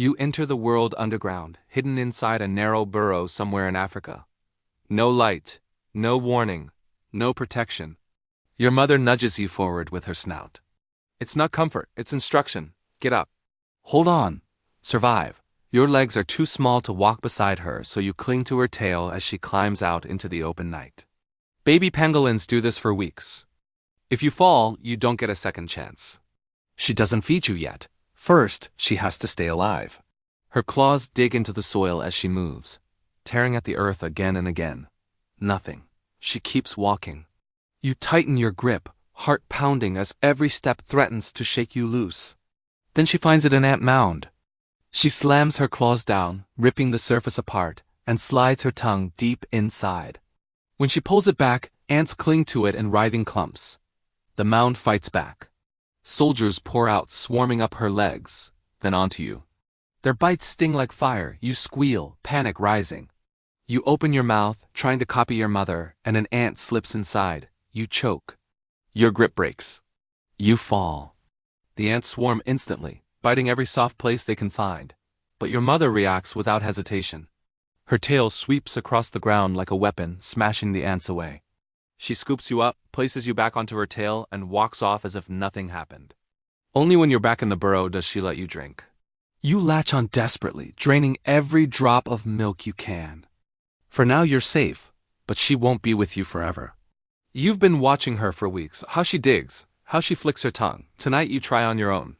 You enter the world underground, hidden inside a narrow burrow somewhere in Africa. No light, no warning, no protection. Your mother nudges you forward with her snout. It's not comfort, it's instruction. Get up. Hold on. Survive. Your legs are too small to walk beside her, so you cling to her tail as she climbs out into the open night. Baby pangolins do this for weeks. If you fall, you don't get a second chance. She doesn't feed you yet. First, she has to stay alive. Her claws dig into the soil as she moves, tearing at the earth again and again. Nothing. She keeps walking. You tighten your grip, heart pounding as every step threatens to shake you loose. Then she finds it an ant mound. She slams her claws down, ripping the surface apart, and slides her tongue deep inside. When she pulls it back, ants cling to it in writhing clumps. The mound fights back. Soldiers pour out, swarming up her legs, then onto you. Their bites sting like fire. You squeal, panic rising. You open your mouth, trying to copy your mother, and an ant slips inside. You choke. Your grip breaks. You fall. The ants swarm instantly, biting every soft place they can find. But your mother reacts without hesitation. Her tail sweeps across the ground like a weapon, smashing the ants away. She scoops you up, places you back onto her tail, and walks off as if nothing happened. Only when you're back in the burrow does she let you drink. You latch on desperately, draining every drop of milk you can. For now you're safe, but she won't be with you forever. You've been watching her for weeks, how she digs, how she flicks her tongue. Tonight you try on your own.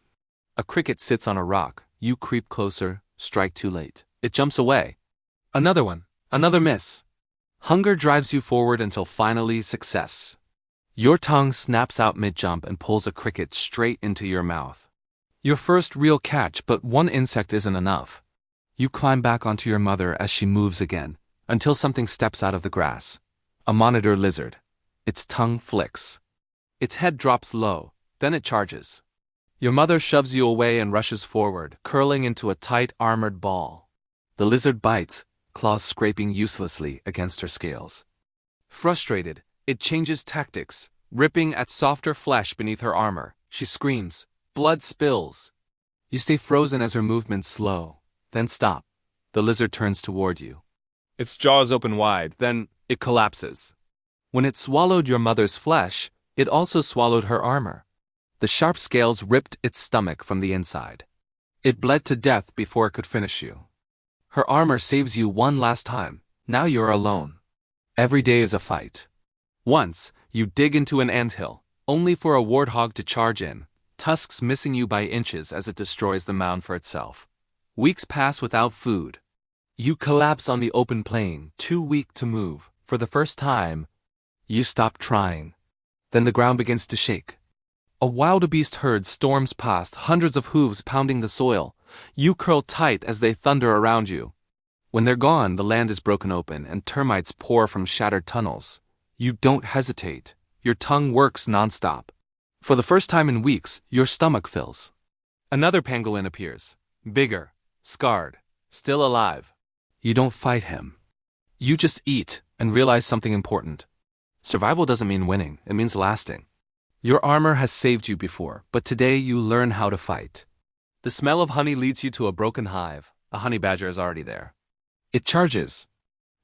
A cricket sits on a rock. You creep closer, strike too late. It jumps away. Another one, another miss. Hunger drives you forward until finally success. Your tongue snaps out mid-jump and pulls a cricket straight into your mouth. Your first real catch, but one insect isn't enough. You climb back onto your mother as she moves again, until something steps out of the grass. A monitor lizard. Its tongue flicks. Its head drops low, then it charges. Your mother shoves you away and rushes forward, curling into a tight, armored ball. The lizard bites, claws scraping uselessly against her scales. Frustrated, it changes tactics, ripping at softer flesh beneath her armor. She screams. Blood spills. You stay frozen as her movements slow, then stop. The lizard turns toward you. Its jaws open wide, then it collapses. When it swallowed your mother's flesh, it also swallowed her armor. The sharp scales ripped its stomach from the inside. It bled to death before it could finish you. Her armor saves you one last time. Now you're alone. Every day is a fight. Once, you dig into an anthill, only for a warthog to charge in, tusks missing you by inches as it destroys the mound for itself. Weeks pass without food. You collapse on the open plain, too weak to move. For the first time, you stop trying. Then the ground begins to shake. A wildebeest herd storms past, hundreds of hooves pounding the soil. You curl tight as they thunder around you. When they're gone, the land is broken open and termites pour from shattered tunnels. You don't hesitate. Your tongue works nonstop. For the first time in weeks, your stomach fills. Another pangolin appears. Bigger, scarred, still alive. You don't fight him. You just eat and realize something important. Survival doesn't mean winning, it means lasting. Your armor has saved you before, but today you learn how to fight. The smell of honey leads you to a broken hive. A honey badger is already there. It charges.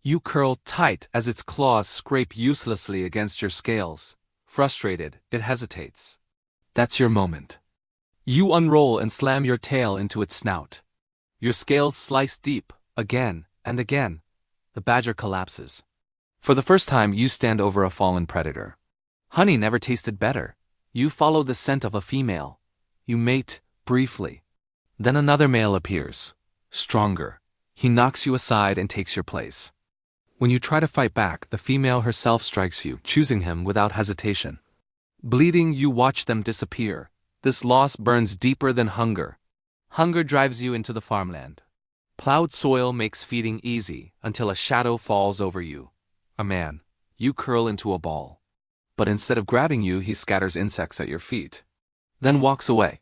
You curl tight as its claws scrape uselessly against your scales. Frustrated, it hesitates. That's your moment. You unroll and slam your tail into its snout. Your scales slice deep, again and again. The badger collapses. For the first time, you stand over a fallen predator. Honey never tasted better. You follow the scent of a female. You mate, briefly. Then another male appears. Stronger. He knocks you aside and takes your place. When you try to fight back, the female herself strikes you, choosing him without hesitation. Bleeding, you watch them disappear. This loss burns deeper than hunger. Hunger drives you into the farmland. Plowed soil makes feeding easy until a shadow falls over you. A man. You curl into a ball. But instead of grabbing you, he scatters insects at your feet. Then walks away.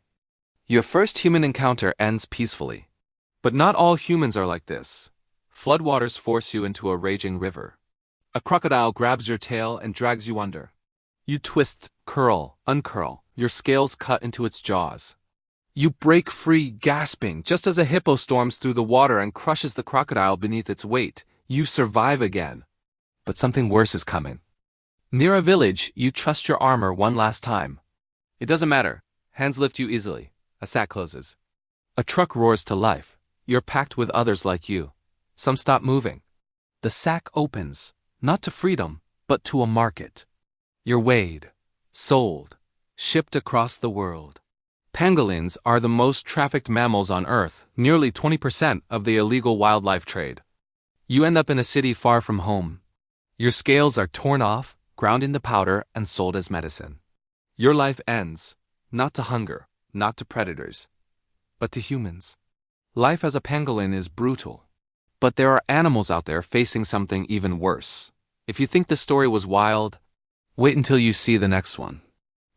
Your first human encounter ends peacefully. But not all humans are like this. Floodwaters force you into a raging river. A crocodile grabs your tail and drags you under. You twist, curl, uncurl, your scales cut into its jaws. You break free, gasping, just as a hippo storms through the water and crushes the crocodile beneath its weight. You survive again. But something worse is coming. Near a village, you trust your armor one last time. It doesn't matter. Hands lift you easily. A sack closes. A truck roars to life. You're packed with others like you. Some stop moving. The sack opens, not to freedom, but to a market. You're weighed, sold, shipped across the world. Pangolins are the most trafficked mammals on Earth, nearly 20% of the illegal wildlife trade. You end up in a city far from home. Your scales are torn off, ground into powder, and sold as medicine. Your life ends, not to hunger, not to predators, but to humans. Life as a pangolin is brutal. But there are animals out there facing something even worse. If you think the story was wild, wait until you see the next one.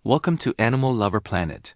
Welcome to Animal Lover Planet.